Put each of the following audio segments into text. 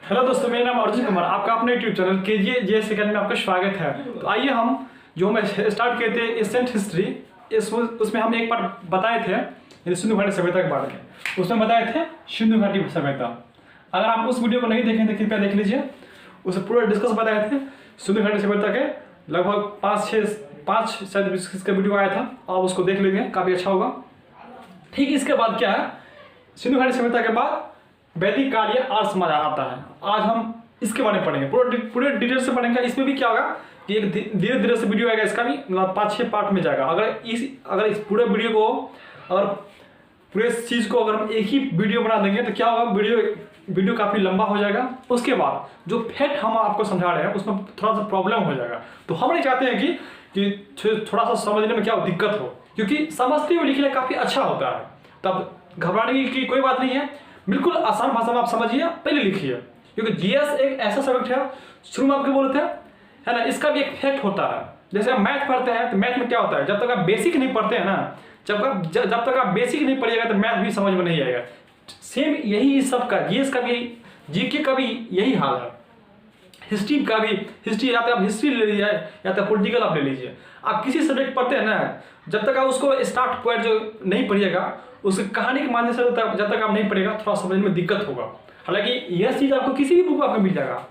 Hello दोस्तों, मेरा नाम अर्जुन कुमार, आपका अपने यूट्यूब चैनल KGJS अकेडमी में आपका स्वागत है। तो आइए हम जो मैं स्टार्ट किए थे एशियंट हिस्ट्री, उसमें हम एक पार्ट बताए थे सिंधु घाटी सभ्यता के बारे में। उसमें बताए थे सिंधु घाटी सभ्यता। अगर आप उस वीडियो को नहीं देखें तो कृपया देख लीजिए। उसमें पूरा डिस्कस बताए थे सिंधु घाटी सभ्यता के। लगभग 5 शायद इसका वीडियो आया था, आप उसको देख लीजिए, काफ़ी अच्छा होगा। ठीक इसके बाद क्या है, सिंधु घाटी सभ्यता के बाद वैदिक काल या आर्य समाज आता है। आज हम इसके बारे में पढ़ेंगे, पूरे डिटेल से पढ़ेंगे। इसमें भी क्या होगा कि एक धीरे धीरे से वीडियो आएगा, इसका भी 5-6 पार्ट में जाएगा। अगर इस पूरे वीडियो को, अगर पूरे चीज़ को अगर हम एक ही वीडियो बना देंगे तो क्या होगा, वीडियो काफ़ी लंबा हो जाएगा। उसके बाद जो फैक्ट हम आपको समझा रहे हैं उसमें थोड़ा सा प्रॉब्लम हो जाएगा। तो हम नहीं चाहते हैं कि थोड़ा सा समझने में क्या दिक्कत हो, क्योंकि समझते हुए लिखना काफ़ी अच्छा होता है। तब घबराने की कोई बात नहीं है, बिल्कुल आसान भाषा में आप समझिए, पहले लिखिए। क्योंकि जीएस एक ऐसा सब्जेक्ट है, शुरू में आपको बोलते हैं है ना, इसका भी एक फैक्ट होता है। जैसे आप मैथ पढ़ते हैं तो मैथ में क्या होता है, जब तक आप बेसिक नहीं पढ़ते हैं ना, जब तक आप बेसिक नहीं पढ़िएगा तो मैथ भी समझ में नहीं आएगा। सेम यही सब का जीएस का भी, जीके का भी यही हाल है। हिस्ट्री का भी, हिस्ट्री या तो आप हिस्ट्री ले लीजिए या तो पॉलिटिकल आप ले लीजिए। आप किसी सब्जेक्ट पढ़ते हैं ना, जब तक आप उसको स्टार्ट पॉइंट जो नहीं पढ़िएगा, उस कहानी के माध्यम से जब तक आप नहीं पढ़ेगा, थोड़ा समझने में दिक्कत होगा। हालांकि यह चीज़ आपको किसी भी बुक में आपको मिल जाएगा।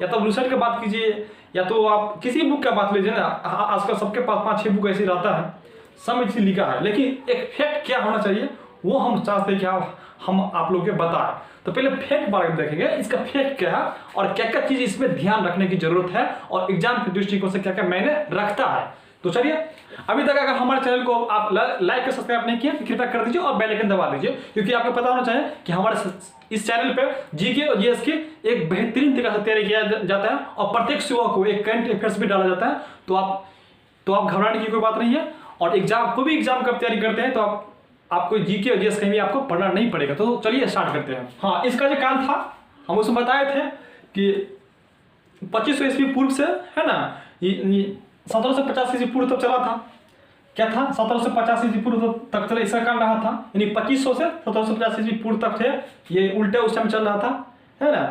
या तो लूसेंट की बात कीजिए या तो आप किसी बुक का बात लीजिए ना। आजकल सबके पास 5-6 बुक ऐसे रहता है, सब इसी लिखा है। लेकिन एक फैक्ट क्या होना चाहिए वो हम चाहते हैं कि हम आप लोग के बताएं। तो पहले फैक्ट बारे में देखेंगे, इसका फैक्ट क्या है और क्या क्या चीज़ इसमें ध्यान रखने की जरूरत है और एग्जाम के दृष्टिकोण से क्या क्या मैंने रखता है। तो चलिए, अभी तक अगर हमारे चैनल को आप लाइक और सब्सक्राइब नहीं किया तो कृपया कर दीजिए और बेल आइकन दबा दीजिए, क्योंकि आपको पता होना चाहिए कि हमारे इस चैनल पे जीके और जीएस की एक बेहतरीन तरीके से तैयारी किया जाता है और प्रत्येक सुबह को एक करंट अफेयर्स भी डाला जाता है। तो आप घबराने की कोई बात नहीं है। और एग्जाम को भी एग्जाम का तैयारी करते हैं तो आपको जीके और जीएस कहीं भी आपको पढ़ना नहीं पड़ेगा। तो चलिए स्टार्ट करते हैं। हाँ, इसका जो काम था हम उसमें बताए थे कि 2500 ईस्वी पूर्व से है ना, 1750 ईस्वी पूर्व तक चला था। क्या था, 1750 ईस्वी पूर्व तक चला, इसका काल रहा था। यानी 2500 से 1750 ईस्वी पूर्व तक थे, ये उल्टे उस टाइम चल रहा था, है ना।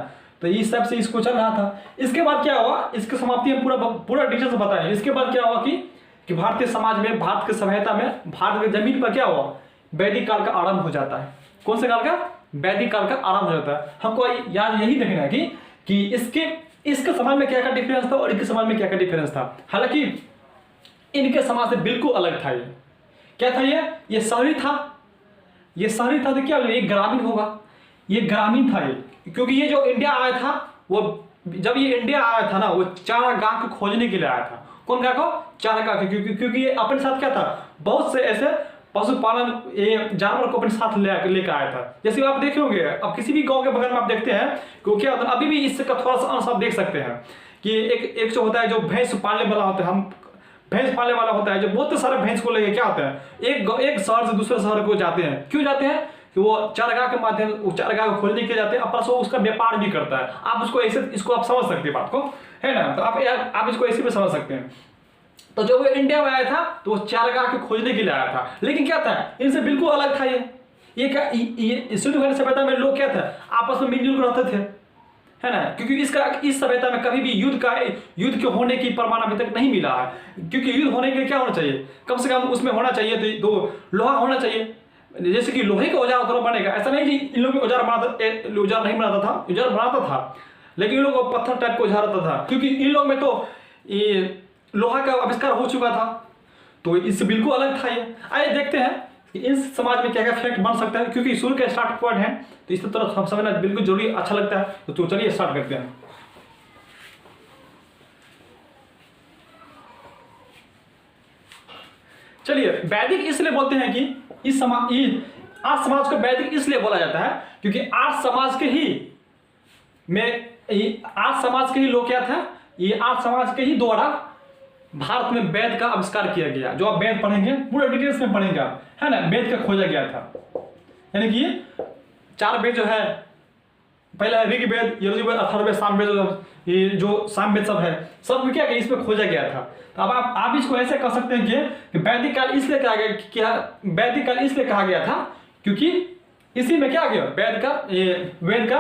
तो इस हिसाब से इसको चल रहा था। इसके बाद क्या हुआ, इसकी समाप्ति हम पूरा डिटेल से बताएं। इसके बाद क्या हुआ कि भारतीय समाज में, भारत की सभ्यता में, भारत की जमीन पर क्या हुआ, वैदिक काल का आरंभ हो जाता है। कौन से काल का, वैदिक काल का आरंभ हो जाता है। हमको याद यही देखना है कि इसके समाज में क्या क्या डिफरेंस था और इनके समाज में क्या क्या डिफरेंस था। हालांकि इनके समाज से बिल्कुल अलग था। ये क्या था, ये शहरी था। ये शहरी था तो क्या, ये ग्रामीण होगा, ये ग्रामीण था ये। क्योंकि ये जो इंडिया आया था, वो जब ये इंडिया आया था ना, वो चारागाह को खोजने के लिए आया था। कौन गाह को, चारागाह। क्योंकि ये अपने साथ क्या था, बहुत से ऐसे पशुपालन ये जानवर को अपने साथ लेकर आया था। जैसे आप देखे होंगे, अब किसी भी गांव के बगल में आप देखते हैं क्योंकि अभी भी इसका थोड़ा सा अंश आप देख सकते हैं कि एक जो होता है, जो भैंस पालने वाला होता है, हम भैंस पालने वाला होता है, जो बहुत सारे भैंस को लेके क्या होता है, एक शहर से दूसरे शहर को जाते हैं। क्यों जाते हैं कि वो चारागाह के माध्यम, चारागाह को खोलने के जाते हैं, प्लस वो उसका व्यापार भी करता है। आप उसको ऐसे, इसको आप समझ सकते हैं बात को, है ना। तो आप इसको ऐसे भी समझ सकते हैं। तो जब वो इंडिया में आया था तो वो चारागाह के खोजने के लिए आया था। लेकिन क्या था, इनसे बिल्कुल अलग था ये सिंधु घाटी सभ्यता में लोग क्या था, आपस में मिलजुल रहते थे, है ना। क्योंकि इस सभ्यता में कभी भी युद्ध के होने की प्रमाण अभी तक नहीं मिला है। क्योंकि युद्ध होने के लिए क्या होना चाहिए, कम से कम उसमें होना चाहिए तो लोहा होना चाहिए। जैसे कि लोहे का औजार थोड़ा बनेगा, ऐसा नहीं कि इन लोगों औजार नहीं बनाता था, औजार बनाता था, लेकिन इन लोगों को पत्थर टाइप को औजार आता था। क्योंकि इन लोग में तो ये लोहा का आविष्कार हो चुका था, तो इससे बिल्कुल अलग था ये। आइए देखते हैं कि इस समाज में क्या क्या फैक्ट बन सकता है। क्योंकि शुरू का स्टार्ट पॉइंट है तो इस तरह हम समझना बिल्कुल जरूरी, अच्छा लगता है। तो चलिए स्टार्ट करते हैं। चलिए, वैदिक इसलिए बोलते हैं कि आर्य समाज को वैदिक इसलिए बोला जाता है क्योंकि आर्य समाज के ही लोग क्या था, ये आर्य समाज के ही द्वारा भारत में वेद का आविष्कार किया गया। जो आप वेद पढ़ेंगे पूरे डिटेल्स में पढ़ेंगे, है ना। वेद का खोजा गया था, यानी कि 4 वेद जो है, पहला है ऋग्वेद, यजुर्वेद, अथर्ववेद, सामवेद। ये जो सामवेद सब है, सब क्या इसमें खोजा गया था। तो अब आप इसको ऐसे कह सकते हैं कि वैदिक काल इसलिए कहा गया, क्या वैदिक काल इसलिए कहा गया था क्योंकि इसी में क्या गया, वेद का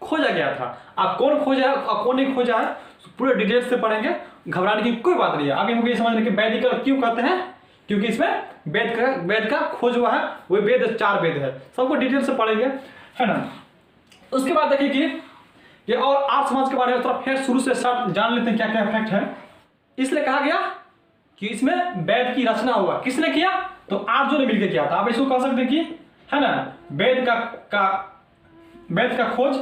खोजा गया था। अब कौन खोजा है और कौन नहीं खोजा है पूरे डिटेल्स से पढ़ेंगे, घबराने की कोई बात नहीं है। आगे हमको ये समझने कि वैदिक क्यों कहते हैं, क्योंकि इसमें वेद का खोज हुआ है, वो वेद 4 वेद है, सबको डिटेल से पढ़ेंगे, है ना। उसके बाद देखिए कि ये और आर्य समाज के बारे में थोड़ा फिर शुरू से स्टार्ट जान लेते हैं क्या क्या फैक्ट है। इसलिए कहा गया कि इसमें वेद की रचना हुआ, किसने किया, तो आर्यों ने मिलकर किया था। आप इसको कह सकते हैं कि, है ना, वेद का खोज,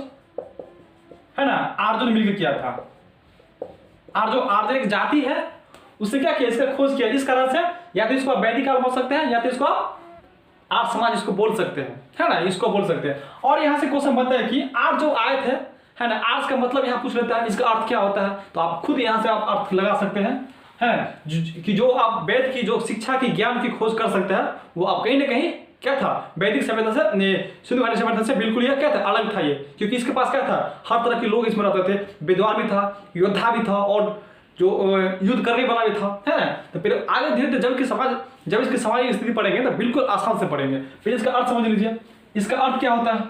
है ना, आर्यों ने मिलकर किया था। आर्य एक जाति है, उससे क्या किया, इसका खोज किया। इस कारण से या तो इसको आप वैदिक काल बोल सकते हैं, या तो इसको आप आर्य समाज इसको बोल सकते हैं, है ना, इसको बोल सकते हैं। और यहाँ से क्वेश्चन बनता है कि आर्य जो आए थे, है ना, आर्य का मतलब यहाँ पूछ लेता है, इसका अर्थ क्या होता है, तो आप खुद यहाँ से आप अर्थ लगा सकते हैं, है कि जो आप वेद की जो शिक्षा की ज्ञान की खोज कर सकते हैं, वो आप कहीं ना कहीं क्या था, वैदिक सभ्यता से, सिंधु घाटी सभ्यता से बिल्कुल ये क्या था, अलग था ये, क्योंकि इसके पास क्या था, हर तरह के लोग इसमें रहते थे, विद्वान भी था, योद्धा भी था, और जो युद्ध करने वाला भी था, है ना। तो फिर आगे धीरे धीरे जब इसकी समाज की स्थिति पढ़ेंगे तो बिल्कुल आसान से पढ़ेंगे। फिर इसका अर्थ समझ लीजिए, इसका अर्थ क्या होता है,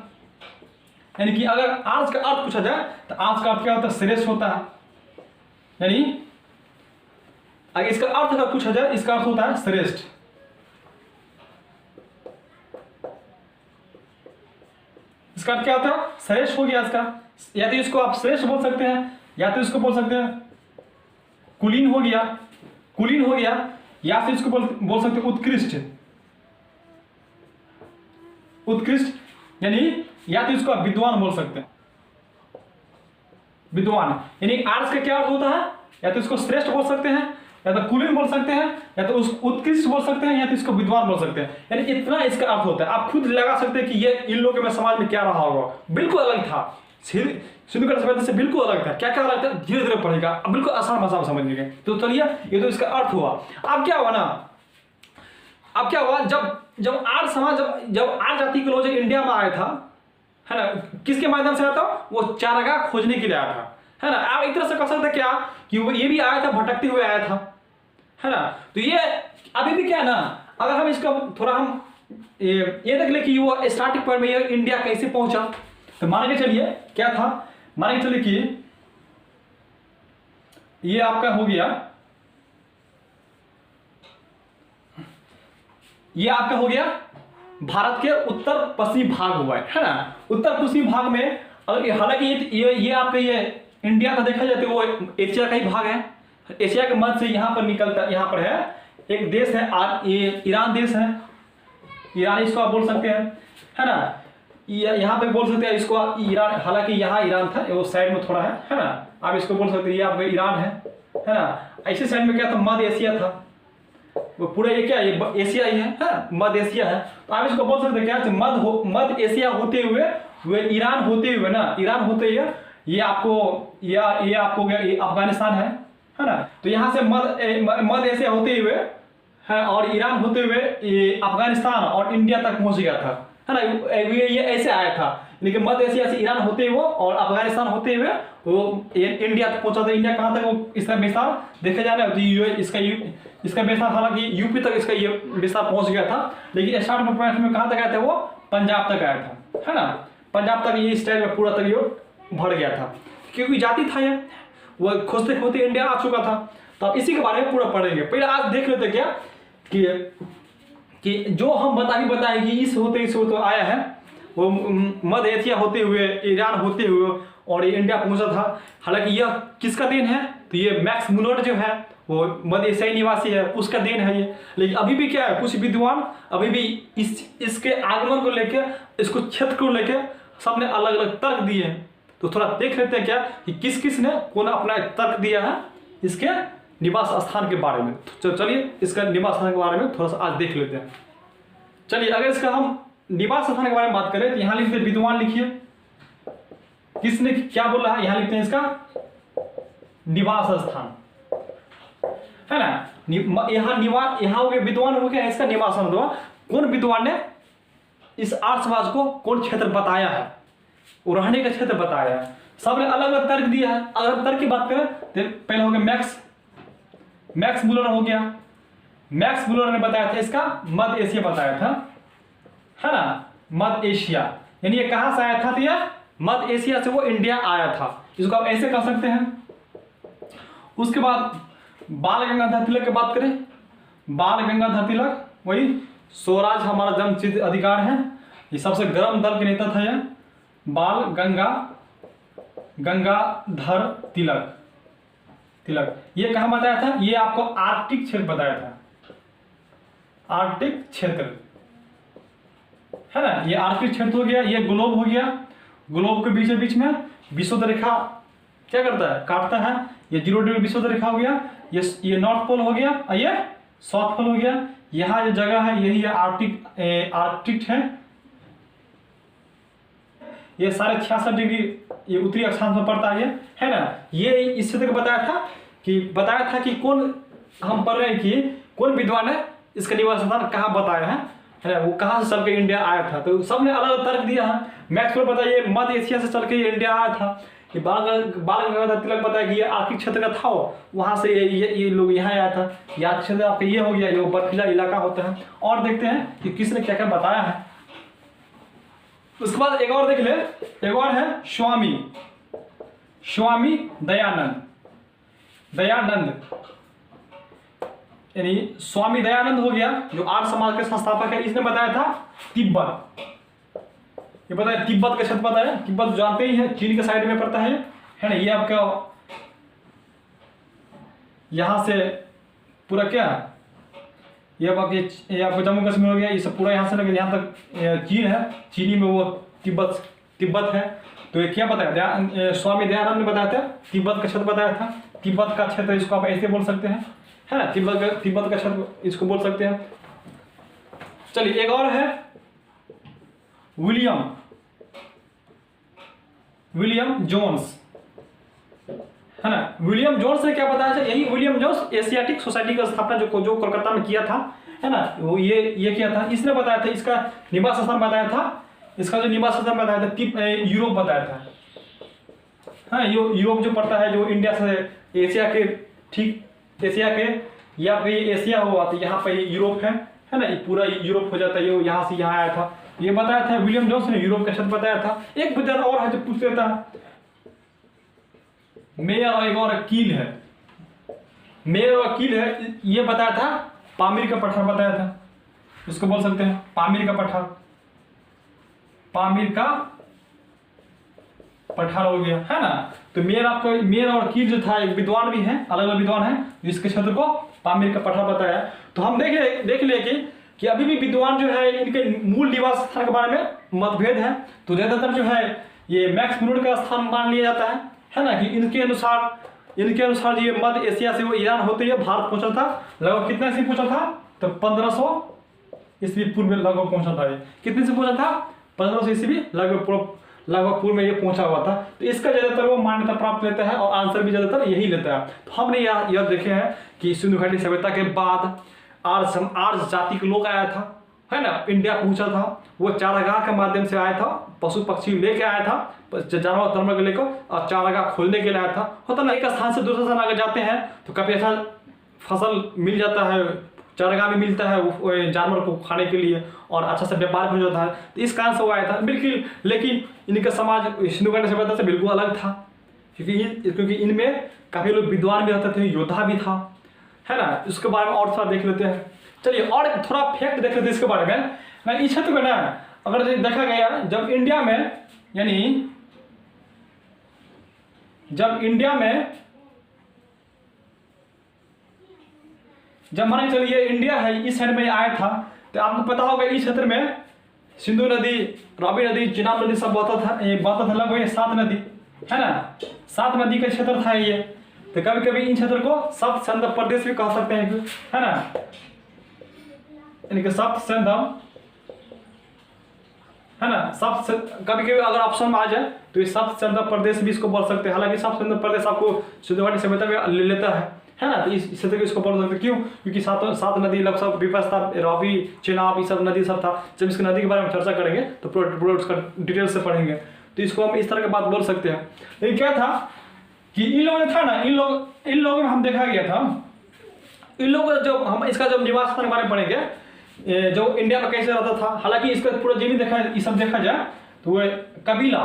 यानी कि अगर आर्य का अर्थ पूछा जाए तो आर्य का अर्थ क्या होता है, श्रेष्ठ होता है। यानी अगर इसका अर्थ अगर पूछा जाए, इसका अर्थ होता है श्रेष्ठ। इसका अर्थ क्या होता है, श्रेष्ठ हो गया इसका। या तो इसको आप श्रेष्ठ बोल सकते हैं, या तो इसको बोल सकते हैं कुलीन हो गया, या फिर इसको बोल सकते हैं उत्कृष्ट, यानी या तो इसको आप विद्वान बोल सकते हैं, विद्वान। यानी आर्य का क्या अर्थ होता है, या तो इसको श्रेष्ठ बोल सकते हैं, या तो कुलीन बोल सकते हैं, या तो उसको उत्कृष्ट बोल सकते हैं, या तो इसको विद्वान बोल सकते हैं। यानी इतना इसका अर्थ होता है। आप खुद लगा सकते हैं कि ये इन लोगों के समाज में क्या रहा होगा, बिल्कुल अलग था, सिंधु घाटी सभ्यता से बिल्कुल अलग था। क्या क्या अलग था, धीरे धीरे पढ़ेगा, अब बिल्कुल आसान भाषा में समझेंगे। तो चलिए, ये तो इसका अर्थ हुआ। अब क्या हुआ ना, अब क्या हुआ, जब आर्य समाज, जब आर्य जाति के लोग जब इंडिया में आया था, है ना, किसके माध्यम से आया था, वो चारागाह खोजने के लिए आया था, है ना। आप एक तरह से कह सकते हैं क्या कि वो ये भी आया था, भटकते हुए आया था, है ना। तो ये अभी भी क्या है ना, अगर हम इसका थोड़ा हम ये देख ले कि वो स्टार्टिंग पॉइंट में ये इंडिया कैसे पहुंचा, तो मान के चलिए क्या था, मान के चलिए कि ये आपका हो गया, ये आपका हो गया भारत के उत्तर पश्चिमी भाग हुआ है ना। उत्तर पश्चिमी भाग में, हालांकि ये आपका ये इंडिया का देखा जाए तो वो एशिया का ही भाग है। एशिया के मध्य से यहाँ पर निकलता, यहाँ पर है एक देश है, ये ईरान देश है, ईरान इसको आप बोल सकते हैं, है ना। यहाँ पे बोल सकते हैं इसको आप ईरान, हालांकि यहाँ ईरान था, वो साइड में थोड़ा है ना। आप इसको बोल सकते हैं ये आपका ईरान है ना। ऐसे साइड में क्या था, मध्य एशिया था, वो पूरा ये क्या, ये एशिया ही है, मध्य एशिया है। तो आप इसको बोल सकते हैं क्या, मध्य एशिया होते हुए वे ईरान होते हुए ना, ईरान होते हुए ये आपको गया, ये अफगानिस्तान है ना। तो यहाँ से मध्य एशिया होते हुए है, और ईरान होते हुए ये अफगानिस्तान और इंडिया तक पहुंच गया था, है ना। ये ऐसे आया था, लेकिन मध्य एशिया से ईरान होते हुए और अफगानिस्तान होते हुए वो इंडिया तक पहुंचा था। इंडिया कहाँ तक, वो इसका विस्तार देखा जा रहा है तो इसका विस्तार हालांकि यूपी तक इसका ये विस्तार पहुंच गया था, लेकिन स्टार्ट में कहाँ तक आया था, वो पंजाब तक आया था, है ना। पंजाब तक ये स्टाइल में पूरा तक ये भर गया था, क्योंकि जाति था ये, वो खोजते खोजते इंडिया आ चुका था। तो अब इसी के बारे में पूरा पढ़ेंगे। पहले आज देख लेते क्या कि जो हम बताएं कि इस होते आया है, वो मध्य एशिया होते हुए, ईरान होते हुए और ये इंडिया पहुंचा था। हालांकि यह किसका देन है, तो ये मैक्स मुलर जो है वो मध्य एशियाई निवासी है, उसका देन है ये। लेकिन अभी भी क्या है, कुछ विद्वान अभी भी इसके आगमन को लेकर, इसको क्षेत्र को लेकर सबने अलग अलग तर्क दिए हैं। तो थोड़ा देख लेते हैं क्या कि किस किस ने कौन अपना तर्क दिया है इसके निवास स्थान के बारे में। तो चलिए इसका निवास स्थान के बारे में थोड़ा सा आज देख लेते हैं। चलिए, अगर इसका हम निवास स्थान के बारे में बात करें तो यहाँ लिखते विद्वान, लिखिए किसने क्या बोला है, यहाँ लिखते हैं इसका निवास स्थान, है ना। यहाँ हो गया विद्वान, हो गया इसका निवास स्थान। कौन विद्वान ने इस आर्य समाज को कौन क्षेत्र बताया है, वो रहने का क्षेत्र बताया है। सबने अलग अलग तर्क दिया है। अगर तर्क की बात करें तो पहले हो गया मैक्स मुलर हो गया। मैक्स मुलर ने बताया था इसका मध्य एशिया बताया था, है ना, मध्य एशिया। यानी ये कहां से आया था, तो ये मध्य एशिया से वो इंडिया आया था, इसको आप ऐसे कह सकते हैं। उसके बाद बाल गंगाधर तिलक की बात करें, बाल गंगाधर तिलक वही स्वराज हमारा जन्मसिद्ध अधिकार है, ये सबसे गर्म दल के नेता था यह बाल गंगाधर तिलक। ये कहाँ बताया था, ये आपको आर्कटिक क्षेत्र बताया था, आर्कटिक क्षेत्र है ना, ये आर्कटिक क्षेत्र हो गया, ये ग्लोब हो गया, ग्लोब के बीच बीच में विषुवत रेखा क्या करता है, काटता है, ये 0 डिग्री विषुवत रेखा हो गया, ये नॉर्थ पोल हो गया और ये साउथ पोल हो गया। यहाँ जो जगह है यही है आर्कटिक है, ये 66.5 डिग्री ये उत्तरी अक्षांश में पड़ता है ना। ये इस क्षेत्र को बताया था कि कौन, हम पढ़ रहे हैं कि कौन विद्वान है इसका निवास स्थान कहाँ बताया है ना, वो कहाँ से चल के इंडिया आया था, तो सबने अलग अलग तर्क दिया है। मैक्स पर बताइए मध्य एशिया से चल के इंडिया आया था, कि बाल गंगाधर तिलक बताया कि ये आर्कटिक क्षेत्र का था, वहां से ये लोग यहाँ आया था। यह क्षेत्र आपका ये हो गया, ये बर्फीला इलाका होता है। और देखते हैं कि किसने क्या क्या बताया है। उसके बाद एक और देख ले, एक और है स्वामी दयानंद यानी स्वामी दयानंद हो गया, जो आर्य समाज के संस्थापक है। इसने बताया था तिब्बत, ये बताया तिब्बत का क्षेत्र पता है, तिब्बत जानते ही है, चीन के साइड में पड़ता है ना। ये आपका यहां से पूरा क्या है, ये आपको जम्मू कश्मीर हो गया, ये सब पूरा यहां से लेकर यहां तक चीन है, चीनी में वो तिब्बत है। तो ये क्या बताया स्वामी दयानंद ने बताया था, तिब्बत का क्षेत्र बताया था। तिब्बत का क्षेत्र इसको आप ऐसे बोल सकते हैं, है ना, तिब्बत का क्षेत्र इसको बोल सकते हैं। चलिए एक और है विलियम जोन्स, है ना। विलियम जोन्स ने क्या बताया था, यही विलियम जोन्स एशियाटिक सोसाइटी का स्थापना जो कोलकाता में किया था, है ना, वो ये किया था। इसने बताया था, इसका निवास स्थान बताया था, इसका जो निवास स्थान बताया था यूरोप बताया था। हाँ, यूरोप जो पड़ता है, जो इंडिया से एशिया के ठीक एशिया के या फिर एशिया हुआ तो यहाँ पे यूरोप है ना, ये पूरा यूरोप हो जाता है, ये यहाँ से यहाँ आया था, ये बताया था विलियम जोन्स ने, यूरोप का क्षेत्र बताया था। एक विद्वान और है जो पूछ लेता है, मेयर और एक और कील है, मेयर और कील है, ये बताया था पामीर का पठार बताया था, इसको बोल सकते हैं पामीर का पठार हो गया, है ना। तो मेयर और कील जो था, एक विद्वान भी है, अलग अलग विद्वान है, इसके क्षेत्र को पामीर का पठार बताया। तो हम देख ले कि अभी भी विद्वान जो है इनके मूल निवास स्थान के बारे में मतभेद है। तो ज्यादातर जो है ये मैक्स मुलर का स्थान मान लिया जाता है ना, कि इनके अनुसार ये मध्य एशिया से वो ईरान होते हुए भारत पहुंचा था। लगभग कितने से पहुंचा था, तो 1500 ईस्वी पूर्व में लगभग पहुंचा था। ये कितने से पहुंचा था, 1500 ईस्वी लगभग पूर्व में ये पहुंचा हुआ था। तो इसका ज्यादातर वो मान्यता प्राप्त लेता है और आंसर भी ज्यादातर यही लेता है। तो हमने यह देखे हैं कि सिंधु घाटी सभ्यता के बाद आर्य जाति के लोग आया था, है ना, इंडिया पहुंचा था। वो चारागाह के माध्यम से आया था, पशु पक्षी लेके आया था, जानवर तरमर को लेकर, और चारागाह खोलने के लिए आया था। होता ना, एक स्थान से दूसरे स्थान आगे जाते हैं तो कभी ऐसा फसल मिल जाता है, चारागाह भी मिलता है जानवर को खाने के लिए, और अच्छा से व्यापार भी हो जाता है। तो इस कारण से वो आया था बिल्कुल। लेकिन इनका समाज सिंधु घाटी सभ्यता से बिल्कुल अलग था, क्योंकि इनमें काफी लोग विद्वान भी रहते थे, योद्धा भी था, है ना। इसके बारे में और थोड़ा देख लेते हैं। चलिए और थोड़ा फैक्ट देख लेते हैं इसके बारे में ना। इस क्षेत्र में ना अगर देखा गया, जब इंडिया जब मान के चलिए इंडिया है इस साइड में आया था, तो आपको पता होगा इस क्षेत्र में सिंधु नदी, रावी नदी, चिनाब नदी सब बहता था लगभग 7 नदी, है ना, 7 नदी का क्षेत्र था ये। तो कभी कभी इन क्षेत्र को सप्त सिंधु प्रदेश भी कह सकते हैं, है ना, यानी कि सप्त सिंधु, है ना। कभी कभी अगर ऑप्शन में आ जाए तो ये सप्त सिंधु प्रदेश भी इसको बोल सकते हैं। हालांकि सप्त सिंधु प्रदेश आपको सिंधु घाटी सभ्यता में ले लेता है ना। तो इस क्षेत्र को इसको बोल सकते हैं, क्यों, क्योंकि 7 नदी लगभग विपस था, रावी, चिनाब, ये सब नदी सब था। जब इसकी नदी के बारे में चर्चा करेंगे तो पूरा उसका डिटेल से पढ़ेंगे, तो इसको हम इस तरह की बात बोल सकते हैं। लेकिन क्या था कि इन लोगों ने था ना, इन लोगों में हम देखा गया था, इन लोगों का जो हम इसका जब निवास स्थान के बारे में पढ़ेंगे, जो इंडिया में कैसे रहता था। हालांकि इसका पूरा जीवन ये सब देखा जाए तो वह कबीला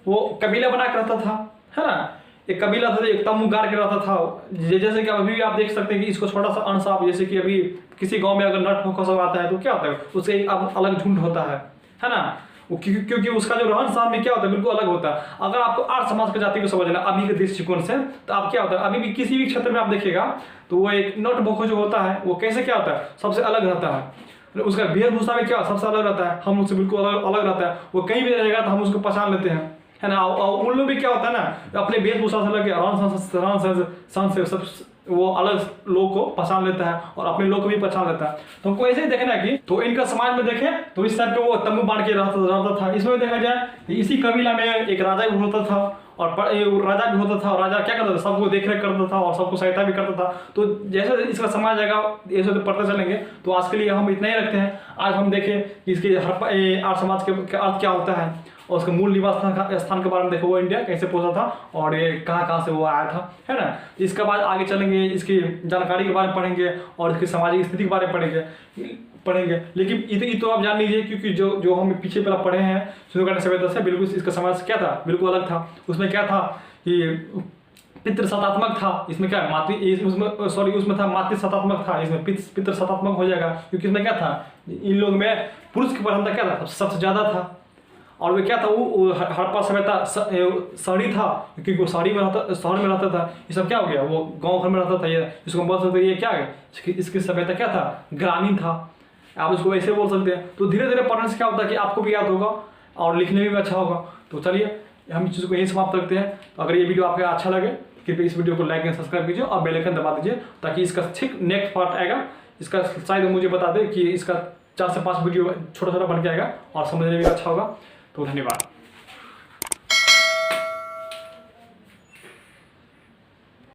वो कबीला बना कर रहता था, है ना। एक कबीला था, एक तम्बू गाड़ के रहता था। जैसे कि अभी भी आप देख सकते हैं कि इसको छोटा सा अंश आप, जैसे कि अभी किसी गांव में अगर नट फोकस आता है तो क्या होता है, उससे एक अलग झुंड होता है ना। क्योंकि उसका जो रहन सहन में क्या होता है, बिल्कुल अलग होता है। अगर आपको आर्य समाज की जाति को समझना अभी के दृष्टिकोण से, तो आप क्या होता है, अभी भी किसी भी क्षेत्र में आप देखिएगा तो वो एक नट भोखो जो होता है वो कैसे क्या होता है, सबसे अलग रहता है। उसका वेशभूषा में क्या सबसे अलग रहता है, हम उससे बिल्कुल अलग रहता है। वो कहीं भी रहेगा तो हम उसको पहचान लेते हैं, है ना। और उन लोग भी क्या होता है ना, अपने वेशभूषा से लगे रहन से सब वो अलग लोग को पहचान लेता है और अपने लोग को भी पहचान लेता है। तो हमको ऐसे ही देखना है कि तो इनका समाज में देखें तो इस टाइप के वो तंबू बांध के रहता था। इसमें देखा जाए इसी कबीला में एक राजा भी होता था और राजा भी होता था, और राजा क्या करता था, सबको देख रेख करता था और सबको सहायता भी करता था। तो जैसे इसका समाज आएगा ऐसे तो पढ़ते चलेंगे। तो आज के लिए हम इतना ही रखते हैं। आज हम देखें कि इसके आर्य समाज के अर्थ क्या होता है और उसका मूल निवास स्थान के बारे में देखो, वो इंडिया कैसे पहुंचा था और ये कहाँ से वो आया था, है ना। इसके बाद आगे चलेंगे, इसकी जानकारी के बारे में पढ़ेंगे और इसकी सामाजिक स्थिति के बारे में पढ़ेंगे। लेकिन इतनी तो आप जान लीजिए, क्योंकि जो हम पीछे पहले पढ़े हैं सिंधु सभ्यता से, बिल्कुल इसका समाज क्या था, बिल्कुल अलग था। उसमें क्या था कि पितृ सतात्मक था। इसमें क्या उसमें था मातृ सतात्मक था, इसमें पितृ सतात्मक हो जाएगा। क्योंकि इसमें क्या था, इन लोग में पुरुष की प्रधानता क्या था, सबसे ज्यादा था। और वे क्या था, वो हड़प्पा सभ्यता शहरी था, क्योंकि वो शहर में रहता था। ये सब क्या हो गया, वो गांव घर में रहता था। ये इसको बोल सकते हैं ये क्या है, इसकी सभ्यता क्या था, ग्रामीण था। आप इसको ऐसे बोल सकते हैं। तो धीरे धीरे पढ़ने से क्या होता है कि आपको भी याद होगा और लिखने में भी अच्छा होगा। तो चलिए हम इस चीज़ को यही समाप्त करते हैं। तो अगर ये वीडियो आपको अच्छा लगे कृपया इस वीडियो को लाइक एंड सब्सक्राइब कीजिए और बेल आइकन दबा दीजिए, ताकि इसका ठीक नेक्स्ट पार्ट आएगा। इसका शायद मुझे बता दें कि इसका 4 से 5 वीडियो छोटा छोटा बन के आएगा और समझने में भी अच्छा होगा। तो धन्यवाद।